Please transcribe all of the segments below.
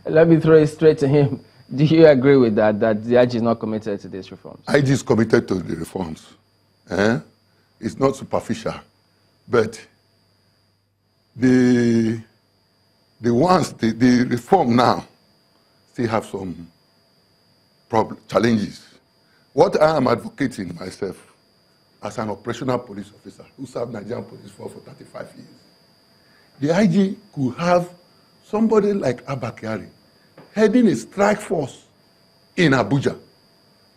Let me throw it straight to him. Do you agree with that, that the IG is not committed to these reforms? IG is committed to the reforms. It's not superficial. But the reform now still have some challenges. What I am advocating myself as an operational police officer who served Nigerian police for 35 years, the IG could have somebody like Aghanya heading a strike force in Abuja.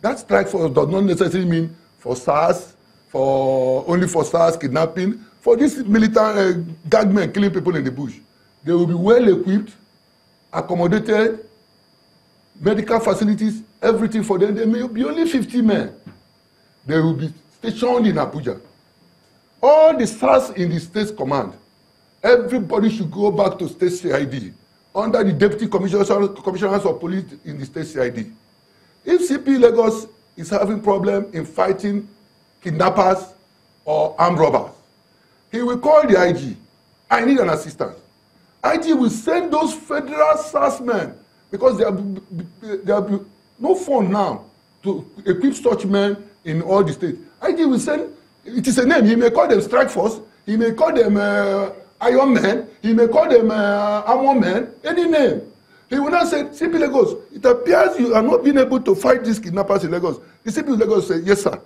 That strike force does not necessarily mean for SARS, only for SARS kidnapping, for these militant gangmen killing people in the bush. They will be well equipped, accommodated, medical facilities, everything for them. There may be only 50 men. They will be stationed in Abuja. All the SARS in the state command, everybody should go back to state CID under the deputy commissioners of police in the state CID. If CP Lagos is having problem in fighting kidnappers or armed robbers, he will call the IG. I need an assistance. IG will send those federal SARS men because there will be no fund now to equip such men in all the states. IG will send, it is a name, he may call them strike force, he may call them Iron Men, he may call them Armor Men, any name. He will not say, CP Lagos, it appears you are not being able to fight these kidnappers in Lagos. The CP Lagos say, yes sir,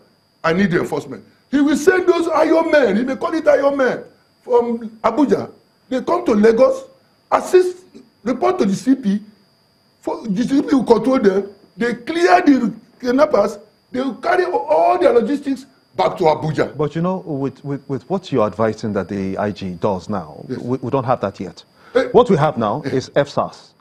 I need the enforcement. He will send those Iron Men, he may call it Iron Men, from Abuja. They come to Lagos, assist, report to the CP, the CP will control them, they clear the kidnappers, they will carry all their logistics back to Abuja. But you know, with what you're advising that the IG does now, yes, we don't have that yet. What we have now is FSARS.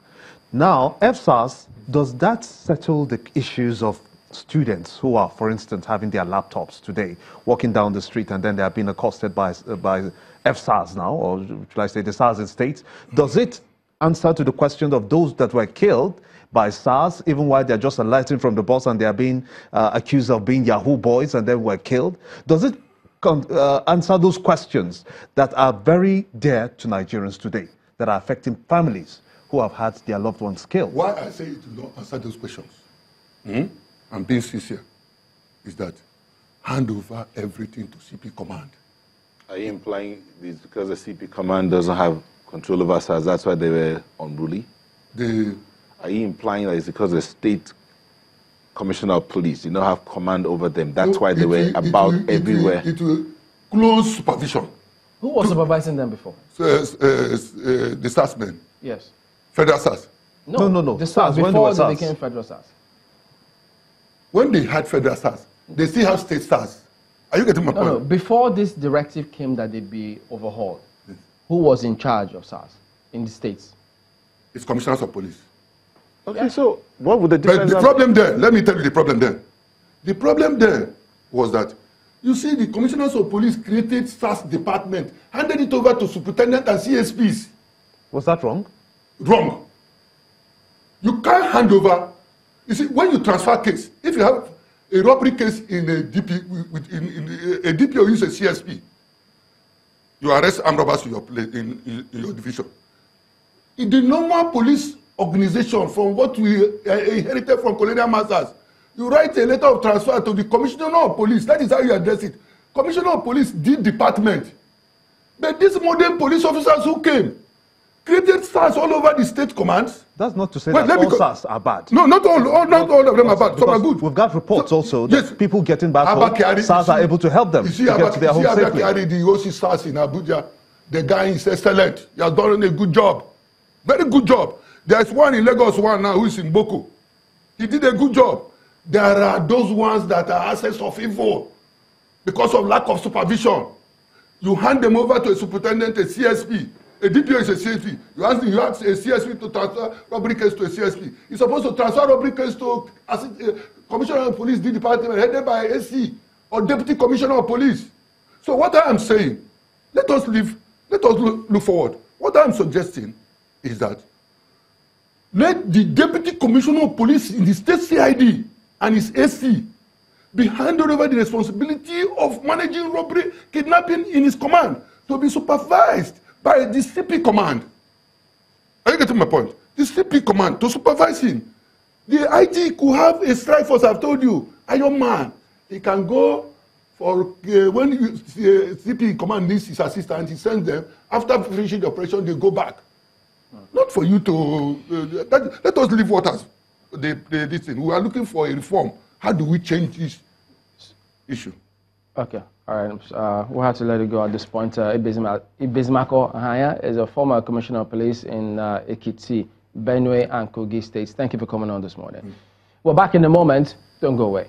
Now, FSARS, does that settle the issues of students who are, for instance, having their laptops today, walking down the street, and then they are being accosted by FSARS now, or should I say the SARS in states? Does it answer to the question of those that were killed by SARS, even while they're just alerting from the bus and they are being accused of being Yahoo boys and then were killed? Does it answer those questions that are very dear to Nigerians today, that are affecting families who have had their loved ones killed? Why I say it will not answer those questions, I'm being sincere, is that hand over everything to CP Command. Are you implying this because the CP Command doesn't have control over SARS, that's why they were unruly? Are you implying that it's because the state commissioner of police did not have command over them, that's why they were everywhere? It will close supervision. Who was supervising them before? The SARS men. Yes. Federal SARS. No. The SARS, before they became federal SARS. When they had federal SARS, they still have state SARS. Are you getting my point? No. Before this directive came that they'd be overhauled, yes, who was in charge of SARS in the states? It's commissioners of police. Okay, so what would the difference? But the problem there, let me tell you the problem there. The problem there was that, you see, the commissioners of police created SARS department, handed it over to superintendent and CSPs. Was that wrong? Wrong. You can't hand over. You see, when you transfer case, if you have a robbery case in a DP, a DP or use a CSP, you arrest armed robbers in your division. In the normal police organization, from what we inherited from colonial masters, you write a letter of transfer to the commissioner of police. That is how you address it. Commissioner of police did department. But these modern police officers who came created SARS all over the state commands. That's not to say that all SARS are bad. No, not all of them are bad. Some are good. We've got reports also that yes, people getting back home, SARS are able to help them to get to their home safely. The OC SARS in Abuja, the guy is excellent. He has done a good job. Very good job. There's one in Lagos one now who is in Boko. He did a good job. There are those ones that are assets of evil because of lack of supervision. You hand them over to a superintendent, a CSP. A DPO is a CSP. You ask a CSP to transfer robbery case to a CSP. You're supposed to transfer robbery case to Commissioner of Police Department headed by AC or Deputy Commissioner of Police. So what I am saying, let us look forward. What I am suggesting is that let the Deputy Commissioner of Police in the state CID and his AC be handed over the responsibility of managing robbery, kidnapping in his command to be supervised by the CP command. Are you getting my point? the CP command to supervise him. The IG could have a strike force, I've told you. Iron Man, he can go for, when CP command needs his assistance, he sends them. After finishing the operation, they go back. Not for you to, let us leave waters. This thing. We are looking for a reform. How do we change this issue? Okay, all right. We'll have to let it go at this point. Ibezimako Aghanya is a former commissioner of police in Ekiti, Benue, and Kogi states. Thank you for coming on this morning. We're back in a moment. Don't go away.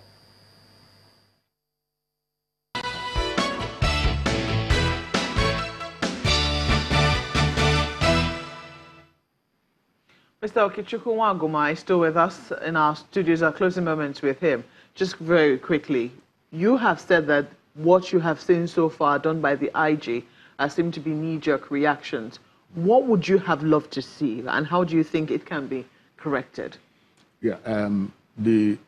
Mr. Okechukwu is still with us in our studios, our closing moments with him. Just very quickly, you have said that what you have seen so far done by the IG seem to be knee-jerk reactions. What would you have loved to see, and how do you think it can be corrected? Yeah, the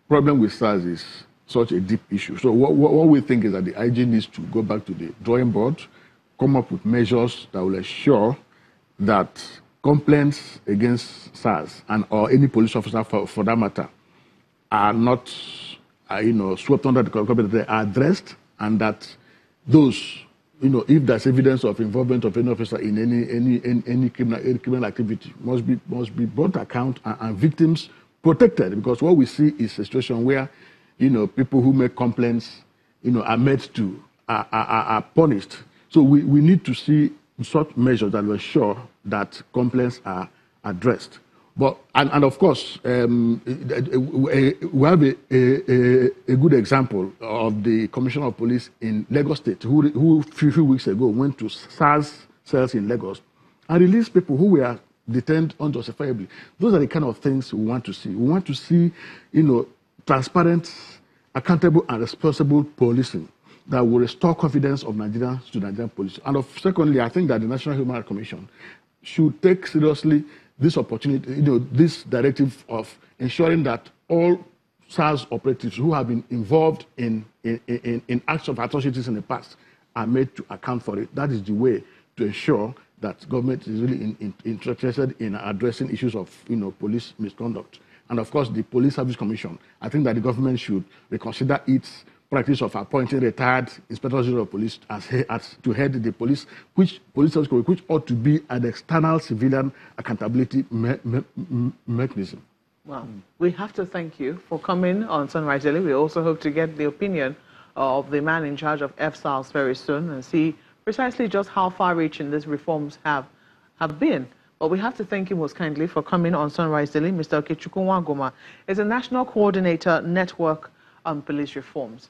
problem with SARS is such a deep issue. So what we think is that the IG needs to go back to the drawing board, come up with measures that will ensure that complaints against SARS or any police officer for that matter are not swept under the carpet. They are addressed, and that those, if there's evidence of involvement of any officer in any criminal activity, must be brought to account and victims protected. Because what we see is a situation where people who make complaints are made to are punished. So we need to see such measures that will ensure that complaints are addressed. But and of course, we have a good example of the Commissioner of Police in Lagos State, who few weeks ago went to SARS cells in Lagos and released people who were detained unjustifiably. Those are the kind of things we want to see. We want to see, transparent, accountable, and responsible policing that will restore confidence of Nigerians to Nigerian police. And secondly, I think that the National Human Rights Commission should take seriously this opportunity, this directive of ensuring that all SARS operatives who have been involved in acts of atrocities in the past are made to account for it. That is the way to ensure that government is really interested in addressing issues of police misconduct. And of course, the Police Service Commission, I think that the government should reconsider its practice of appointing retired inspectors general of police as to head the police service, which ought to be an external civilian accountability mechanism. Well, we have to thank you for coming on Sunrise Daily. We also hope to get the opinion of the man in charge of FSARS very soon and see precisely just how far-reaching these reforms have been. But we have to thank you most kindly for coming on Sunrise Daily. Mr. Okechukwu is a National Coordinator Network on Police Reforms.